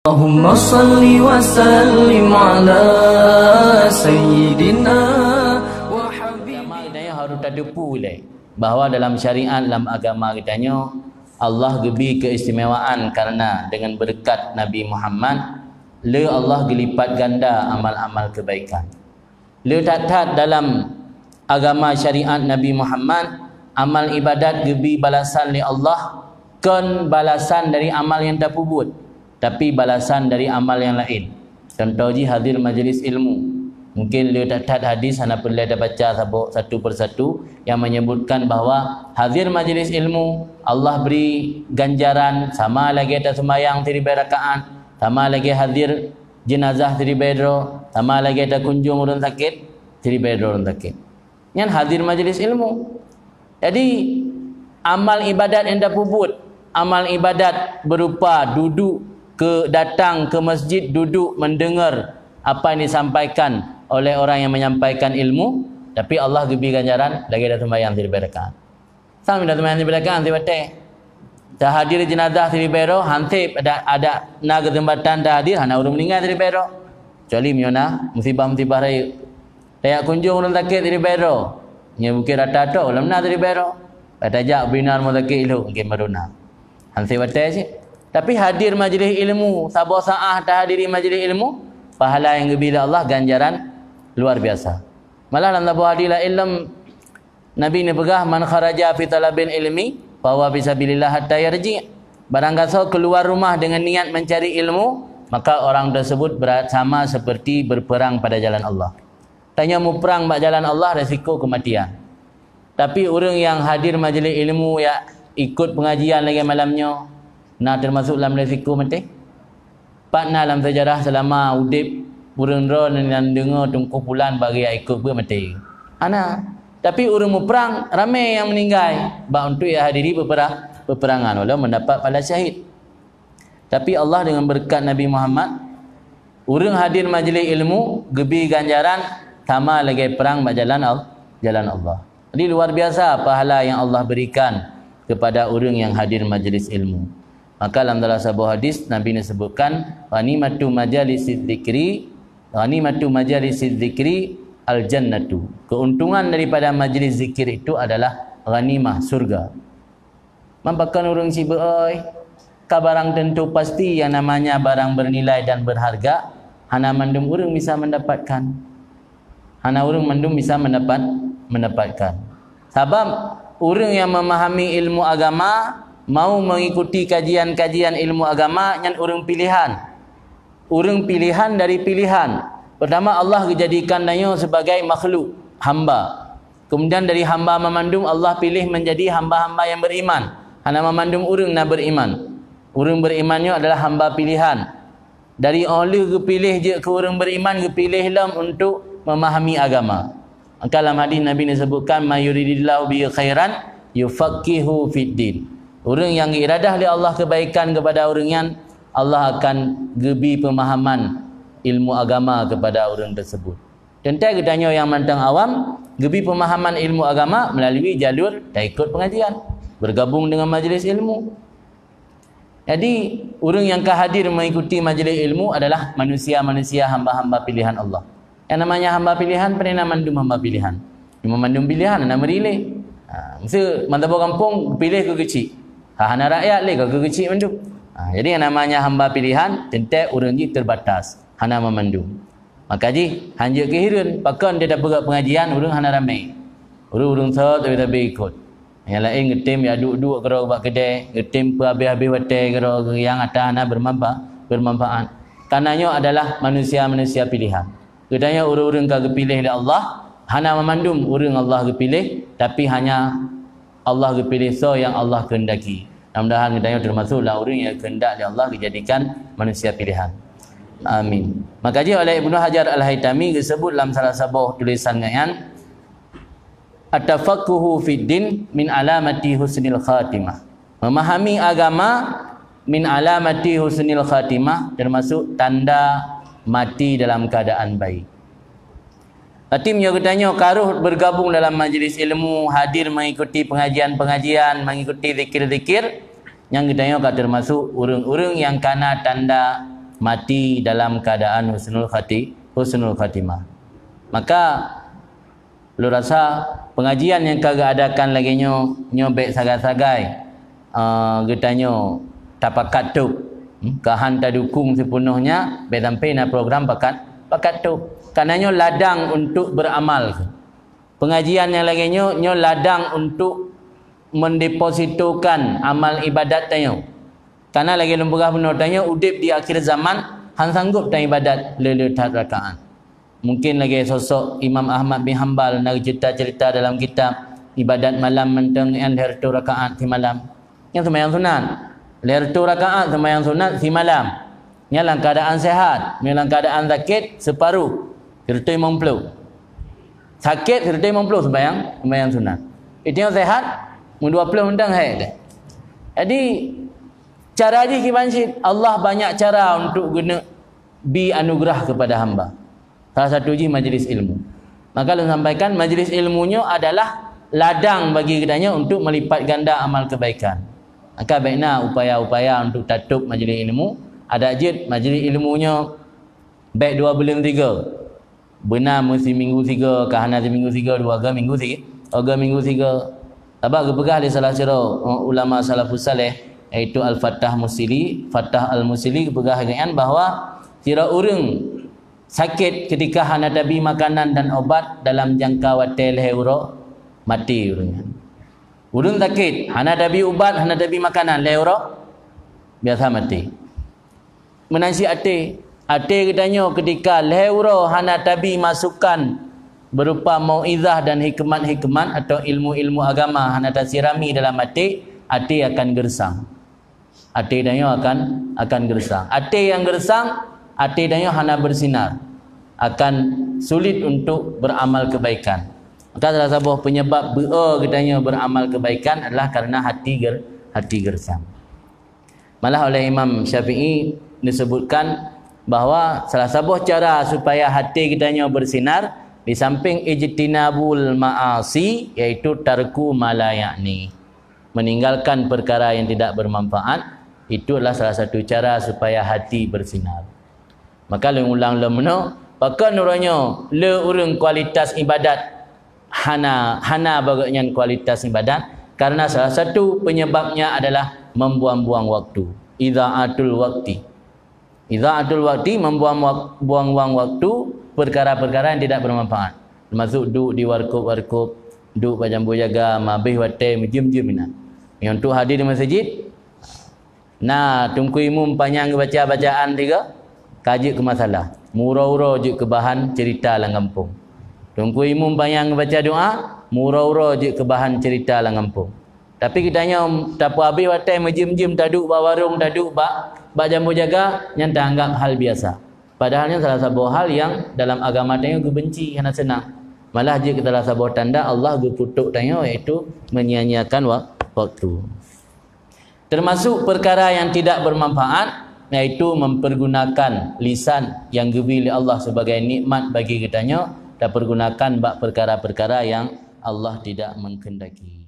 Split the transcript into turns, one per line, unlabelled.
Allahumma salli wa sallim ala sayyidina wa habibina.
Kita harus terdepu bahawa dalam syariat, dalam agama kitanya, Allah gebi keistimewaan karena dengan berkat Nabi Muhammad, le Allah gelipat ganda amal-amal kebaikan. Le tak dalam agama syariat Nabi Muhammad, amal ibadat gebi balasan li Allah, kan balasan dari amal yang tak pubut, tapi balasan dari amal yang lain. Contoh ji hadir majlis ilmu, mungkin dia tak hadis anda perlu dah baca satu persatu yang menyebutkan bahawa hadir majlis ilmu Allah beri ganjaran sama lagi atas sembahyang 3 rakaat, sama lagi hadir jenazah 3 bedro, sama lagi ada kunjung orang sakit 3 bedro orang sakit. Yang hadir majlis ilmu. Jadi amal ibadat yang dah puput, amal ibadat berupa duduk datang ke masjid, duduk mendengar apa yang disampaikan oleh orang yang menyampaikan ilmu, tapi Allah gebi ganjaran lagi ada sembahyang 3 rakaat. Sama ada sembahyang 3 rakaat tak hadir jenazah 3 bero, hantip ada naga tempatan tak hadir, hana orang meninggal 3 bero. Kecuali miona musibah-musibah raya. Kayak kunjung orang sakit 3 bero. Nya bukit rata tu ulam na 3 bero. Katajak binar mo sakit ilu mungkin maruna. Hantip batai sih. Tapi hadir majlis ilmu, sabar saah tak hadiri majlis ilmu, pahala yang gebila Allah, ganjaran luar biasa. Malah dalam tabu hadilah ilm, Nabi ni pegah, man kharaja fi talabil ilmi fahuwa fisabilillah hatta yarji'. Barang kata keluar rumah dengan niat mencari ilmu, maka orang tersebut sama seperti berperang pada jalan Allah. Tanya mu perang pada jalan Allah, resiko kematian. Tapi orang yang hadir majlis ilmu, ya ikut pengajian lagi malamnya, nah termasuk dalam risiko mati. Patna dalam sejarah selama udip urang-urang yang dengar tungkupulan bagi ikut ber mati. Ana, tapi urang perang ramai yang meninggal bab untuk ia hadiri peperangan walau mendapat pahala syahid. Tapi Allah dengan berkat Nabi Muhammad, urang hadir majlis ilmu gebi ganjaran sama lagi perang pada jalan Allah. Jadi luar biasa pahala yang Allah berikan kepada orang yang hadir majlis ilmu. Maka dalam sebuah hadis Nabi ni sebutkan ghanimatu majalisid dzikri, ghanimatu majalisid dzikri al-jannatu. Keuntungan daripada majlis zikir itu adalah ghanimah surga. Mampakan orang sibuk oi, ka barang tentu pasti yang namanya barang bernilai dan berharga, hana mandum orang bisa mendapatkan. Hana orang mandum bisa mendapatkan. Sebab orang yang memahami ilmu agama mau mengikuti kajian-kajian ilmu agama yang orang pilihan. Orang pilihan dari pilihan. Pertama Allah dijadikan dia sebagai makhluk, hamba. Kemudian dari hamba memandum Allah pilih menjadi hamba-hamba yang beriman. Hana memandum orang nak beriman. Orang berimannya adalah hamba pilihan. Dari oleh kepilih je ke orang beriman, kepilih lam untuk memahami agama. Maka dalam hadis Nabi ni sebutkan mayuridillahu bi khairan yufaqihu fid din. Orang yang iradah oleh Allah kebaikan kepada orang yang, Allah akan gebi pemahaman ilmu agama kepada orang tersebut. Tentu kita yang mantang awam, gebi pemahaman ilmu agama melalui jalur tak ikut pengajian, bergabung dengan majlis ilmu. Jadi orang yang hadir mengikuti majlis ilmu adalah manusia-manusia hamba-hamba pilihan Allah. Yang namanya hamba pilihan, pernah mandum hamba pilihan. Memandum pilihan, nama relay. Mesti mantap kampung pilih ke kecil. Hana rakyat le ke kecil mandum. Jadi yang namanya hamba pilihan tentu orang ni terbatas, hana memandum. Maka ji hanjak kehirun pakan dia dah berat pengajian orang hana ramai. Orang sat tapi ikut. Yang lain ngetim ya duduk kero buat kedai, ngetim habis-habis hotel kero yang atas hana bermanfaat. Karenanya adalah manusia-manusia pilihan. Katanya orang-orang kagak pilih oleh Allah, hana memandum orang Allah kepilih, tapi hanya Allah kepilih so yang Allah kehendaki. Mudah-mudahan kita termasuklah orang yang kehendak oleh Allah dijadikan manusia pilihan. Amin. Maka dia oleh Ibnu Hajar Al-Haytami disebut dalam salah sebuah tulisan ngayan, at-tafaqquhu fid din min alamati husnil khatimah. Memahami agama min alamati husnil khatimah, termasuk tanda mati dalam keadaan baik. Timnya katanya karuh bergabung dalam majlis ilmu, hadir mengikuti pengajian-pengajian, mengikuti zikir-zikir, yang katanya termasuk urung-urung yang kana tanda mati dalam keadaan husnul khatimah. Maka lu rasa pengajian yang kagak adakan lagi nyobek sagai-sagai getanyo tapakat tu kahan ta dukung sepenuhnya be sampai na program pakat tu kananyo ladang untuk beramal. Pengajian yang lagi nyo ladang untuk mendepositokan amal ibadat tayo. Karena lagi lembagah benar tayo udip di akhir zaman han sanggup tayo ibadat leletat rakaat. Mungkin lagi sosok Imam Ahmad bin Hanbal nak cerita-cerita dalam kitab ibadat malam menteng yang lertu rakaat di malam. Yang sembahyang sunat. Lertu rakaat sembahyang sunat di malam. Yang dalam keadaan sehat, dalam keadaan sakit separuh. Serta 50. Sakit serta 50 sembahyang sunat. Itu yang sehat 20 mentang hai. Jadi cara je kibansit Allah banyak cara untuk guna bi anugerah kepada hamba. Salah satu je majlis ilmu. Maka lu sampaikan majlis ilmunya adalah ladang bagi kitanya untuk melipat ganda amal kebaikan. Maka baiknya upaya-upaya untuk tutup majlis ilmu. Ada je majlis ilmunya baik 2 bulan 3. Benar mesti minggu 3, kahana minggu 3, 2 minggu 3. 3 minggu 3. Abang kepegah di salah seorang ulama salafus saleh iaitu Al-Fattah Musili, Fattah Al-Musili kepegah dengan bahawa kira orang sakit ketika hana tabi makanan dan obat dalam jangka waktu leheuro mati orangnya. Urang sakit hana tabi ubat, hana tabi makanan leheuro biasa mati. Menansi ate katanya ketika leheuro hana tabi masukan berupa mauizah dan hikmat-hikmat atau ilmu-ilmu agama hana tasirami dalam hati akan gersang. Hati danyo akan gersang. Hati yang gersang, hati danyo hana bersinar. Akan sulit untuk beramal kebaikan. Maka salah satu penyebab katanya beramal kebaikan adalah karena hati gersang. Malah oleh Imam Syafi'i disebutkan bahawa salah satu cara supaya hati kitanya bersinar di samping ijtinabul ma'asi iaitu tarku malayani, meninggalkan perkara yang tidak bermanfaat, itu adalah salah satu cara supaya hati bersinar. Maka ulang lemno pakai nuranya le urang kualitas ibadat hana bagaian kualitas ibadat karena salah satu penyebabnya adalah membuang-buang waktu. Idza'atul waqti membuang-buang waktu perkara-perkara yang tidak bermanfaat. Termasuk duduk di warkop, duduk bajambu jaga, mabih wate, jim-jim ina. Yang untuk hadir di masjid, nah tungku imum panjang baca bacaan tiga, kaji ke masalah. Murau-urau je ke bahan cerita lang kampung. Tungku imum panjang baca doa, murau-urau je ke bahan cerita lang kampung. Tapi kitanya tak habis wate, jim-jim taduk ba warung, taduk ba jambu jaga, yang tak anggap hal biasa. Padahalnya salah satu hal yang dalam agama tanya benci karena senang. Malah jika salah satu tanda Allah kutuk tanya iaitu menyia-nyiakan waktu. Termasuk perkara yang tidak bermanfaat iaitu mempergunakan lisan yang diberi oleh Allah sebagai nikmat bagi kitanya dan pergunakan bab perkara-perkara yang Allah tidak menghendaki.